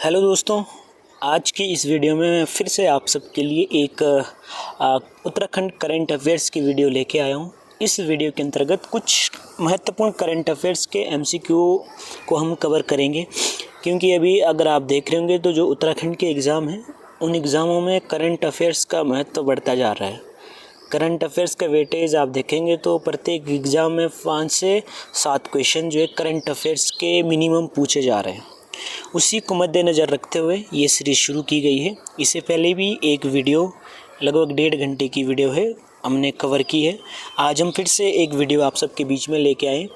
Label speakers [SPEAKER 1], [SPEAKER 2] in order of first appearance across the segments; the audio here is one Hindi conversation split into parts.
[SPEAKER 1] हेलो दोस्तों, आज की इस वीडियो में फिर से आप सबके लिए एक उत्तराखंड करंट अफेयर्स की वीडियो लेके आया हूँ। इस वीडियो के अंतर्गत कुछ महत्वपूर्ण करंट अफेयर्स के एमसीक्यू को हम कवर करेंगे, क्योंकि अभी अगर आप देख रहे होंगे तो जो उत्तराखंड के एग्ज़ाम हैं उन एग्ज़ामों में करंट अफेयर्स का महत्व बढ़ता जा रहा है। करंट अफेयर्स का वेटेज आप देखेंगे तो प्रत्येक एग्ज़ाम में 5 से 7 क्वेश्चन जो है करंट अफेयर्स के मिनिमम पूछे जा रहे हैं। उसी को मद्देनज़र रखते हुए ये सीरीज़ शुरू की गई है। इससे पहले भी एक वीडियो लगभग 1.5 घंटे की वीडियो है, हमने कवर की है। आज हम फिर से एक वीडियो आप सबके बीच में लेके आए।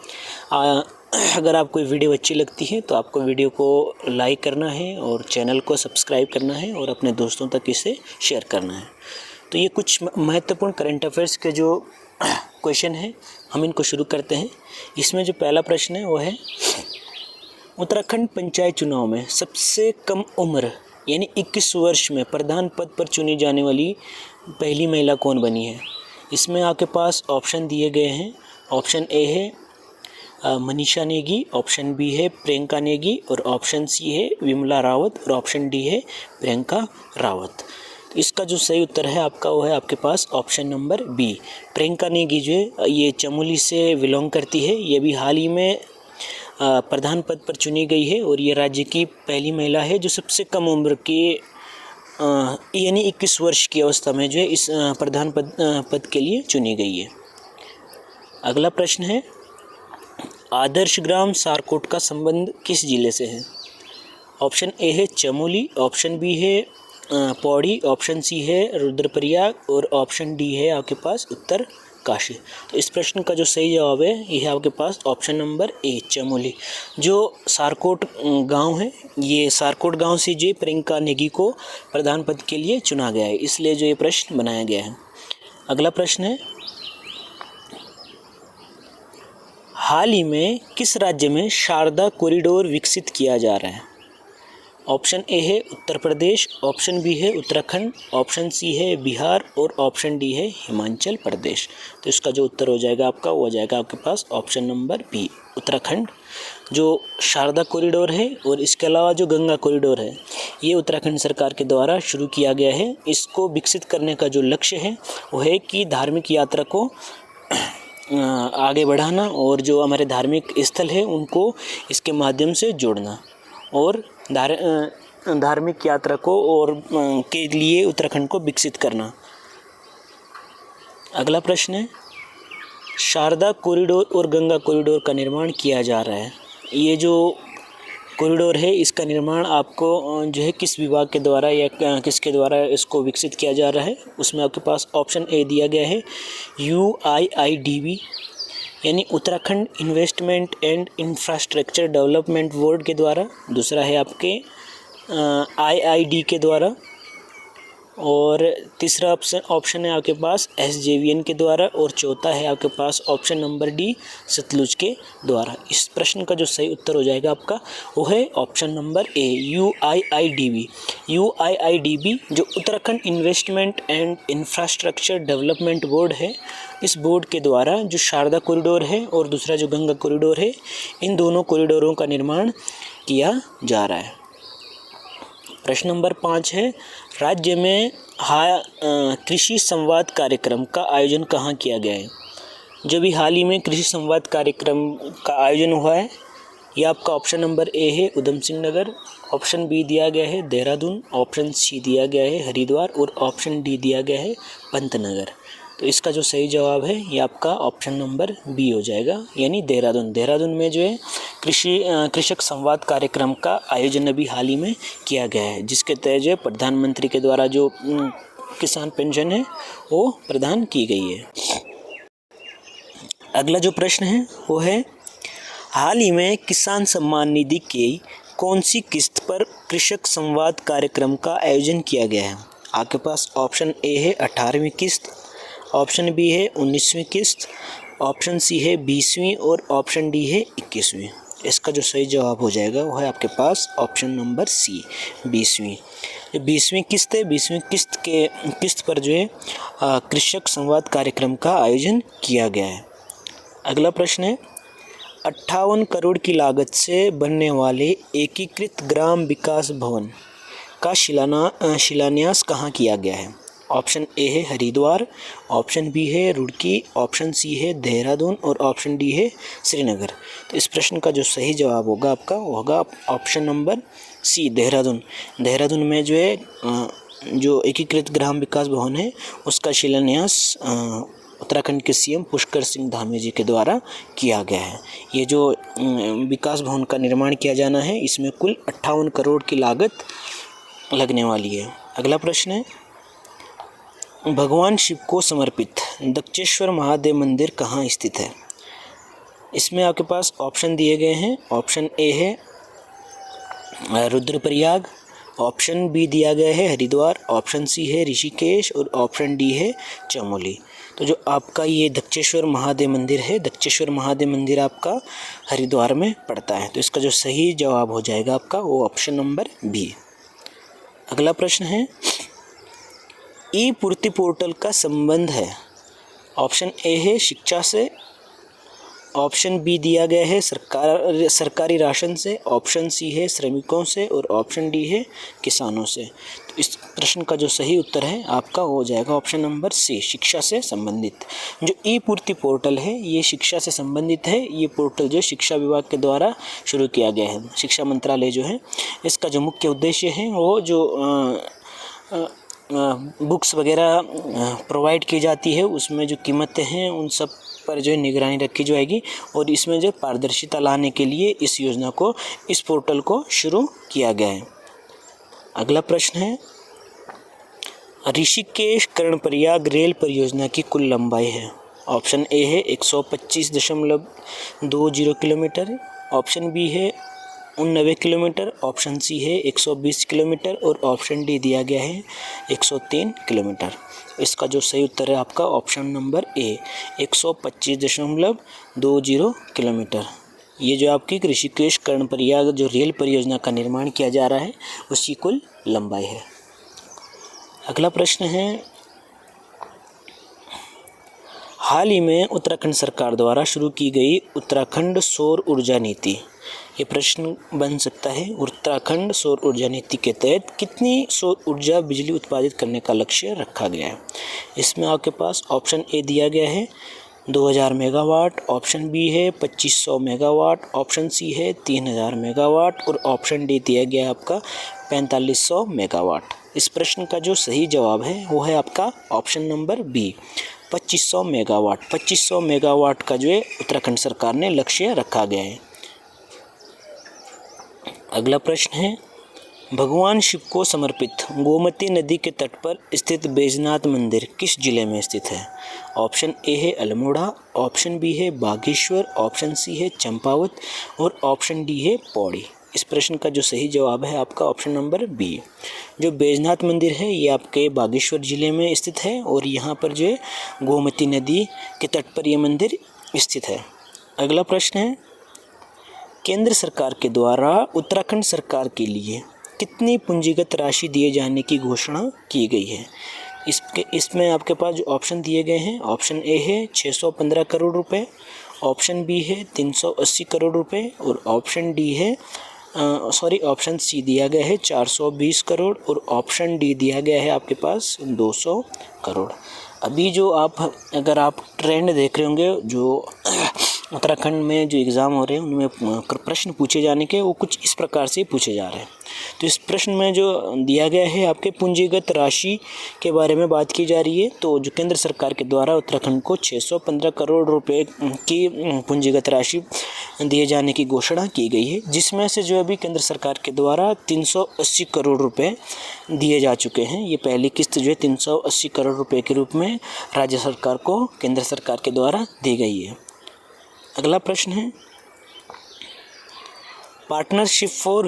[SPEAKER 1] अगर आपको वीडियो अच्छी लगती है तो आपको वीडियो को लाइक करना है और चैनल को सब्सक्राइब करना है और अपने दोस्तों तक इसे शेयर करना है। तो ये कुछ महत्वपूर्ण करंट अफेयर्स के जो क्वेश्चन हैं हम इनको शुरू करते हैं। इसमें जो पहला प्रश्न है वो है, उत्तराखंड पंचायत चुनाव में सबसे कम उम्र यानी 21 वर्ष में प्रधान पद पर चुनी जाने वाली पहली महिला कौन बनी है। इसमें आपके पास ऑप्शन दिए गए हैं। ऑप्शन ए है मनीषा नेगी, ऑप्शन बी है प्रियंका नेगी और ऑप्शन सी है विमला रावत और ऑप्शन डी है प्रियंका रावत। तो इसका जो सही उत्तर है आपका वो है आपके पास option number B, Priyanka Negi जो है ये चमोली से बिलोंग करती है। ये भी हाल ही में प्रधान पद पर चुनी गई है और ये राज्य की पहली महिला है जो सबसे कम उम्र के यानी 21 वर्ष की अवस्था में जो है इस प्रधान पद के लिए चुनी गई है। अगला प्रश्न है, आदर्श ग्राम सारकोट का संबंध किस जिले से है। ऑप्शन ए है चमोली, ऑप्शन बी है पौड़ी, ऑप्शन सी है रुद्रप्रयाग और ऑप्शन डी है आपके पास उत्तरकाशी। तो इस प्रश्न का जो सही जवाब है ये है आपके पास ऑप्शन नंबर ए चमोली। जो सारकोट गांव है, ये सारकोट गांव से जो प्रियंका नेगी को प्रधान पद के लिए चुना गया है, इसलिए जो ये प्रश्न बनाया गया है। अगला प्रश्न है, हाल ही में किस राज्य में शारदा कॉरिडोर विकसित किया जा रहा है। ऑप्शन ए है उत्तर प्रदेश, ऑप्शन बी है उत्तराखंड, ऑप्शन सी है बिहार और ऑप्शन डी है हिमाचल प्रदेश। तो इसका जो उत्तर हो जाएगा आपका वो हो जाएगा आपके पास ऑप्शन नंबर बी उत्तराखंड। जो शारदा कॉरिडोर है और इसके अलावा जो गंगा कॉरिडोर है ये उत्तराखंड सरकार के द्वारा शुरू किया गया है। इसको विकसित करने का जो लक्ष्य है वो है कि धार्मिक यात्रा को आगे बढ़ाना और जो हमारे धार्मिक स्थल है उनको इसके माध्यम से जोड़ना और धार्मिक यात्रा को और के लिए उत्तराखंड को विकसित करना। अगला प्रश्न है, शारदा कॉरिडोर और गंगा कॉरिडोर का निर्माण किया जा रहा है। ये जो कॉरिडोर है इसका निर्माण आपको जो है किस विभाग के द्वारा या किसके द्वारा इसको विकसित किया जा रहा है। उसमें आपके पास ऑप्शन ए दिया गया है UIIDB यानी Uttarakhand investment and infrastructure development board के द्वारा, दूसरा है आपके IID के द्वारा और तीसरा ऑप्शन है आपके पास SJVN के द्वारा और चौथा है आपके पास ऑप्शन नंबर डी सतलुज के द्वारा। इस प्रश्न का जो सही उत्तर हो जाएगा आपका वो है option number A UIIDB। UIIDB जो Uttarakhand investment and infrastructure development board है, इस बोर्ड के द्वारा जो शारदा कॉरिडोर है और दूसरा जो गंगा कॉरिडोर है इन दोनों कॉरिडोरों का निर्माण किया जा रहा है। प्रश्न नंबर 5 है, राज्य में कृषि संवाद कार्यक्रम का आयोजन कहाँ किया गया है। जो भी हाल ही में कृषि संवाद कार्यक्रम का आयोजन हुआ है ये आपका ऑप्शन नंबर ए है उधम सिंह नगर, ऑप्शन बी दिया गया है देहरादून, ऑप्शन सी दिया गया है हरिद्वार और ऑप्शन डी दिया गया है पंतनगर। तो इसका जो सही जवाब है ये आपका ऑप्शन नंबर बी हो जाएगा यानी देहरादून। देहरादून में जो है कृषक संवाद कार्यक्रम का आयोजन अभी हाल ही में किया गया है, जिसके तहत जो प्रधानमंत्री के द्वारा जो किसान पेंशन है वो प्रदान की गई है। अगला जो प्रश्न है वो है, हाल ही में किसान सम्मान निधि की कौन सी किस्त पर कृषक संवाद कार्यक्रम का आयोजन किया गया है। आपके पास ऑप्शन ए है 18वीं किस्त, ऑप्शन बी है 19वीं किस्त, ऑप्शन सी है 20वीं और ऑप्शन डी है 21वीं। इसका जो सही जवाब हो जाएगा वो है आपके पास ऑप्शन नंबर सी 20वीं। 20वीं किस्त है, 20वीं किस्त पर जो है कृषक संवाद कार्यक्रम का आयोजन किया गया है। अगला प्रश्न है, 58 करोड़ की लागत से बनने वाले एकीकृत ग्राम विकास भवन का शिलान्यास कहाँ किया गया है? ऑप्शन ए है हरिद्वार, ऑप्शन बी है रुड़की, ऑप्शन सी है देहरादून और ऑप्शन डी है श्रीनगर। तो इस प्रश्न का जो सही जवाब होगा आपका वो होगा option number C, Dehradun. Dehradun में जो है जो एकीकृत ग्राम विकास भवन है उसका शिलान्यास उत्तराखंड के सीएम पुष्कर सिंह धामी जी के द्वारा किया गया है। ये जो विकास भवन का निर्माण किया जाना है इसमें कुल 58 करोड़ की लागत लगने वाली है। अगला प्रश्न है, भगवान शिव को समर्पित दक्षेश्वर महादेव मंदिर कहाँ स्थित है? इसमें आपके पास ऑप्शन दिए गए हैं। ऑप्शन ए है रुद्रप्रयाग, ऑप्शन बी दिया गया है हरिद्वार, ऑप्शन सी है ऋषिकेश और ऑप्शन डी है चमोली। तो जो आपका ये दक्षेश्वर महादेव मंदिर है, दक्षेश्वर महादेव मंदिर आपका हरिद्वार में पड़ता है। तो इसका जो सही जवाब हो जाएगा आपका वो ऑप्शन नंबर बी। अगला प्रश्न है, ई पूर्ति पोर्टल का संबंध है? ऑप्शन ए है शिक्षा से, ऑप्शन बी दिया गया है सरकारी राशन से, ऑप्शन सी है श्रमिकों से और ऑप्शन डी है किसानों से। तो इस प्रश्न का जो सही उत्तर है आपका हो जाएगा ऑप्शन नंबर सी, शिक्षा से संबंधित। जो ई पूर्ति पोर्टल है ये शिक्षा से संबंधित है। ये पोर्टल जो शिक्षा विभाग के द्वारा शुरू किया गया है, शिक्षा मंत्रालय जो है इसका जो मुख्य उद्देश्य है वो जो बुक्स वगैरह प्रोवाइड की जाती है उसमें जो कीमतें हैं उन सब पर जो निगरानी रखी जाएगी और इसमें जो पारदर्शिता लाने के लिए इस योजना को, इस पोर्टल को शुरू किया गया है। अगला प्रश्न है, ऋषिकेश कर्णप्रयाग रेल परियोजना की कुल लंबाई है? ऑप्शन ए है 125.20 किलोमीटर, ऑप्शन बी है 89 किलोमीटर, ऑप्शन सी है 120 किलोमीटर और ऑप्शन डी दिया गया है 103 किलोमीटर। इसका जो सही उत्तर है आपका ऑप्शन नंबर ए, 125.20 किलोमीटर। ये जो आपकी ऋषिकेश कर्णप्रयाग जो रेल परियोजना का निर्माण किया जा रहा है उसकी कुल लंबाई है। अगला प्रश्न है, हाल ही में उत्तराखंड सरकार द्वारा शुरू की गई उत्तराखंड सौर ऊर्जा नीति, ये प्रश्न बन सकता है, उत्तराखंड सौर ऊर्जा नीति के तहत कितनी सौर ऊर्जा बिजली उत्पादित करने का लक्ष्य रखा गया है? इसमें आपके पास ऑप्शन ए दिया गया है 2000 मेगावाट, ऑप्शन बी है 2500 मेगावाट, ऑप्शन सी है 3000 मेगावाट और ऑप्शन डी दिया गया है आपका 4500 मेगावाट। इस प्रश्न का जो सही जवाब है वो है आपका option number B, 2500 megawatt. 2500 megawatt का जो है उत्तराखंड सरकार ने लक्ष्य रखा गया है। अगला प्रश्न है, भगवान शिव को समर्पित गोमती नदी के तट पर स्थित बैजनाथ मंदिर किस जिले में स्थित है? ऑप्शन ए है अल्मोड़ा, ऑप्शन बी है बागेश्वर, ऑप्शन सी है चंपावत और ऑप्शन डी है पौड़ी। इस प्रश्न का जो सही जवाब है आपका ऑप्शन नंबर बी। जो बैजनाथ मंदिर है ये आपके बागेश्वर जिले में स्थित है और यहाँ पर जो है गोमती नदी के तट पर यह मंदिर स्थित है। अगला प्रश्न है, केंद्र सरकार के द्वारा उत्तराखंड सरकार के लिए कितनी पूंजीगत राशि दिए जाने की घोषणा की गई है? इसमें आपके पास जो ऑप्शन दिए गए हैं, ऑप्शन ए है 615 करोड़ रुपए, ऑप्शन बी है 380 करोड़ रुपए और ऑप्शन डी है ऑप्शन सी दिया गया है 420 करोड़ और ऑप्शन डी दिया गया है आपके पास 200 करोड़। अभी जो अगर आप ट्रेंड देख रहे होंगे जो उत्तराखंड में जो एग्ज़ाम हो रहे हैं उनमें प्रश्न पूछे जाने के वो कुछ इस प्रकार से पूछे जा रहे हैं। तो इस प्रश्न में जो दिया गया है आपके पूंजीगत राशि के बारे में बात की जा रही है। तो जो केंद्र सरकार के द्वारा उत्तराखंड को 615 करोड़ रुपए की पूंजीगत राशि दिए जाने की घोषणा की गई है, जिसमें से जो अभी केंद्र सरकार के द्वारा 380 करोड़ रुपए दिए जा चुके हैं। ये पहली किस्त जो है 380 करोड़ रुपए के रूप में राज्य सरकार को केंद्र सरकार के द्वारा दी गई है। अगला प्रश्न है, partnership for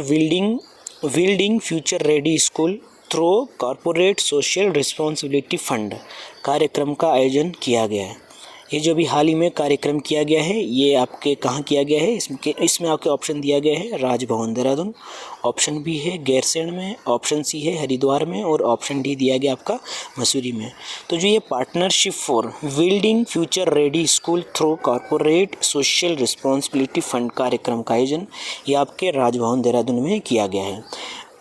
[SPEAKER 1] building future ready school through corporate social responsibility fund कार्यक्रम का आयोजन किया गया है। ये जो भी हाल ही में कार्यक्रम किया गया है ये आपके कहाँ किया गया है, इसमें आपके ऑप्शन दिया गया है राजभवन देहरादून, ऑप्शन बी है गैरसैंण में, ऑप्शन सी है हरिद्वार में और ऑप्शन डी दिया गया आपका मसूरी में। तो जो ये partnership for building future ready school through corporate social responsibility fund कार्यक्रम का आयोजन ये आपके राजभवन देहरादून में किया गया है।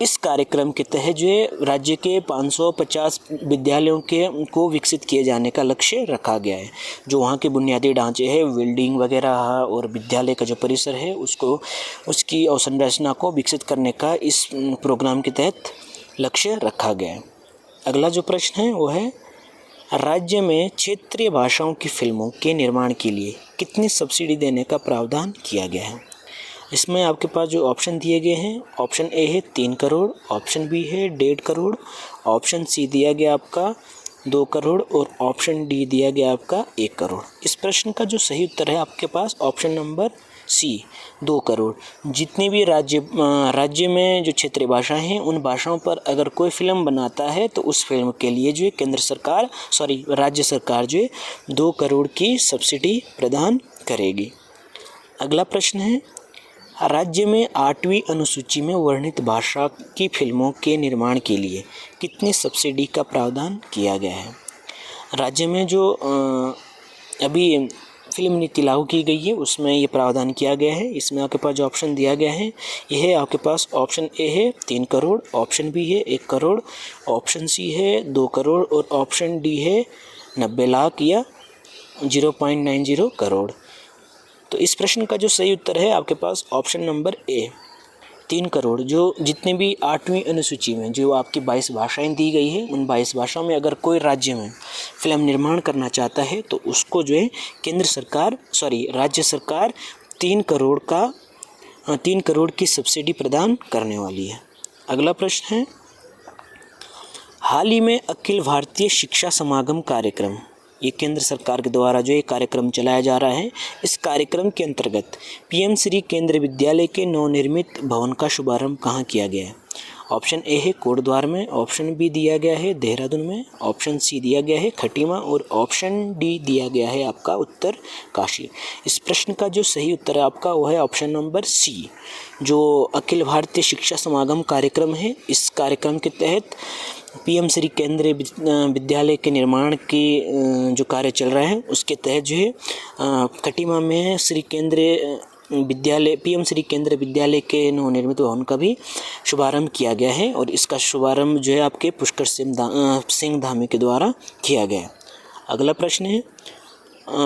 [SPEAKER 1] इस कार्यक्रम के तहत जो है राज्य के 550 विद्यालयों को विकसित किए जाने का लक्ष्य रखा गया है। जो वहाँ के बुनियादी ढांचे है, बिल्डिंग वगैरह और विद्यालय का जो परिसर है उसकी अवसंरचना को विकसित करने का इस प्रोग्राम के तहत लक्ष्य रखा गया है। अगला जो प्रश्न है वो है राज्य में क्षेत्रीय भाषाओं की फिल्मों के निर्माण के लिए कितनी सब्सिडी देने का प्रावधान किया गया है। इसमें आपके पास जो ऑप्शन दिए गए हैं, ऑप्शन ए है 3 करोड़, ऑप्शन बी है 1.5 करोड़, ऑप्शन सी दिया गया आपका 2 करोड़ और ऑप्शन डी दिया गया आपका 1 करोड़। इस प्रश्न का जो सही उत्तर है आपके पास ऑप्शन नंबर सी 2 करोड़। जितनी भी राज्य में जो क्षेत्रीय भाषाएं हैं उन भाषाओं पर अगर कोई फिल्म बनाता है तो उस फिल्म के लिए जो है राज्य सरकार जो है 2 करोड़ की सब्सिडी प्रदान करेगी। अगला प्रश्न है राज्य में 8वीं अनुसूची में वर्णित भाषा की फिल्मों के निर्माण के लिए कितनी सब्सिडी का प्रावधान किया गया है। राज्य में जो अभी फिल्म नीति लागू की गई है उसमें ये प्रावधान किया गया है। इसमें आपके पास जो ऑप्शन दिया गया है यह है आपके पास ऑप्शन ए है 3 करोड़, ऑप्शन बी है 1 करोड़, ऑप्शन सी है 2 करोड़ और ऑप्शन डी है 90 लाख या 0.90 करोड़। तो इस प्रश्न का जो सही उत्तर है आपके पास ऑप्शन नंबर ए 3 करोड़। जो जितने भी 8वीं अनुसूची में जो आपकी 22 भाषाएं दी गई है उन 22 भाषाओं में अगर कोई राज्य में फिल्म निर्माण करना चाहता है तो उसको जो है राज्य सरकार 3 करोड़ की सब्सिडी प्रदान करने वाली है। अगला प्रश्न है हाल ही में अखिल भारतीय शिक्षा समागम कार्यक्रम ये केंद्र सरकार के द्वारा जो ये कार्यक्रम चलाया जा रहा है, इस कार्यक्रम के अंतर्गत पीएम श्री केंद्रीय विद्यालय के नवनिर्मित भवन का शुभारंभ कहाँ किया गया है। ऑप्शन ए है कोटद्वार में, ऑप्शन बी दिया गया है देहरादून में, ऑप्शन सी दिया गया है खटीमा और ऑप्शन डी दिया गया है आपका उत्तर काशी। इस प्रश्न का जो सही उत्तर है आपका वो है ऑप्शन नंबर सी। जो अखिल भारतीय शिक्षा समागम कार्यक्रम है इस कार्यक्रम के तहत पीएम श्री केंद्रीय विद्यालय के निर्माण की जो कार्य चल रहा है उसके तहत जो है खटीमा में पीएम श्री केंद्रीय विद्यालय के नवनिर्मित भवन का भी शुभारंभ किया गया है और इसका शुभारंभ जो है आपके पुष्कर सिंह धामी के द्वारा किया गया है। अगला प्रश्न है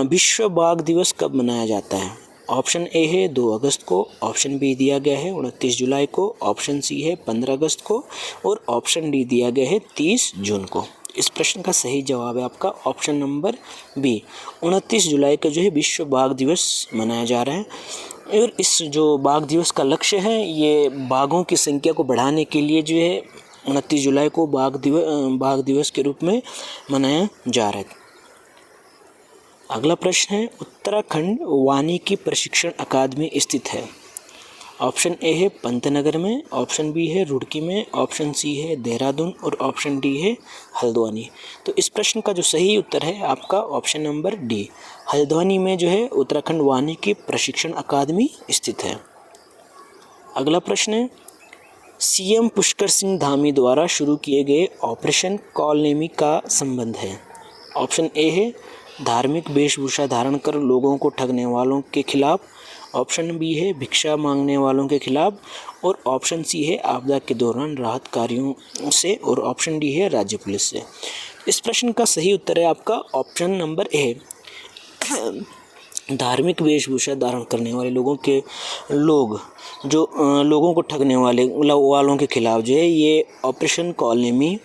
[SPEAKER 1] विश्व बाघ दिवस कब मनाया जाता है। ऑप्शन ए है 2 अगस्त को, ऑप्शन बी दिया गया है 29 जुलाई को, ऑप्शन सी है 15 अगस्त को और ऑप्शन डी दिया गया है 30 जून को। इस प्रश्न का सही जवाब है आपका ऑप्शन नंबर बी 29 जुलाई का जो है विश्व बाघ दिवस मनाया जा रहा है। और इस जो बाघ दिवस का लक्ष्य है ये बाघों की संख्या को बढ़ाने के लिए जो है 29 जुलाई को बाघ दिवस के रूप में मनाया जा रहा है। अगला प्रश्न है उत्तराखंड वानिकी प्रशिक्षण अकादमी स्थित है। ऑप्शन ए है पंतनगर में, ऑप्शन बी है रुड़की में, ऑप्शन सी है देहरादून और ऑप्शन डी है हल्द्वानी। तो इस प्रश्न का जो सही उत्तर है आपका ऑप्शन नंबर डी हल्द्वानी में जो है उत्तराखंड वानिकी प्रशिक्षण अकादमी स्थित है। अगला प्रश्न है सीएम पुष्कर सिंह धामी द्वारा शुरू किए गए ऑपरेशन कॉलनेमी का संबंध है। ऑप्शन ए है धार्मिक वेशभूषा धारण कर लोगों को ठगने वालों के खिलाफ, ऑप्शन बी है भिक्षा मांगने वालों के खिलाफ और ऑप्शन सी है आपदा के दौरान राहत कार्यों से और ऑप्शन डी है राज्य पुलिस से। इस प्रश्न का सही उत्तर है आपका ऑप्शन नंबर ए धार्मिक वेशभूषा धारण करने वाले लोगों को ठगने वालों के खिलाफ जो है ये ऑपरेशन कॉलनेमी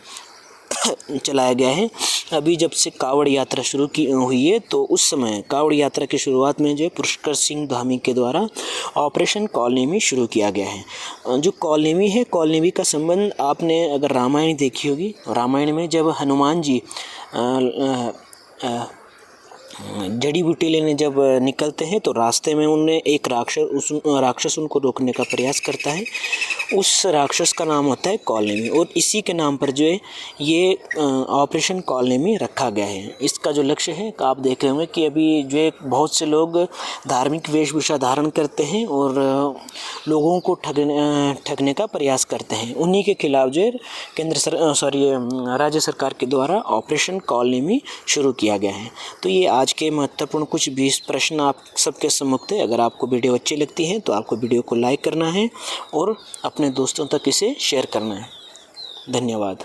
[SPEAKER 1] चलाया गया है। अभी जब से कावड़ यात्रा शुरू हुई है तो उस समय कावड़ यात्रा की शुरुआत में जो है पुष्कर सिंह धामी के द्वारा ऑपरेशन कॉलनेमी शुरू किया गया है। जो कॉलनेमी है कॉलनेमी का संबंध आपने अगर रामायण देखी होगी, रामायण में जब हनुमान जी जड़ी बूटी लेने जब निकलते हैं तो रास्ते में उन्हें एक राक्षस उनको रोकने का प्रयास करता है। उस राक्षस का नाम होता है कॉलनेमी, और इसी के नाम पर जो है ये ऑपरेशन कॉलनेमी रखा गया है। इसका जो लक्ष्य है आप देख रहे होंगे कि अभी जो है बहुत से लोग धार्मिक वेशभूषा धारण करते हैं और लोगों को ठगने का प्रयास करते हैं। उन्हीं के खिलाफ जो है राज्य सरकार के द्वारा ऑपरेशन कॉलनेमी शुरू किया गया है। तो ये आज के महत्वपूर्ण कुछ 20 प्रश्न आप सबके सम्मुख थे। अगर आपको वीडियो अच्छी लगती है तो आपको वीडियो को लाइक करना है और अपने दोस्तों तक इसे शेयर करना है। धन्यवाद।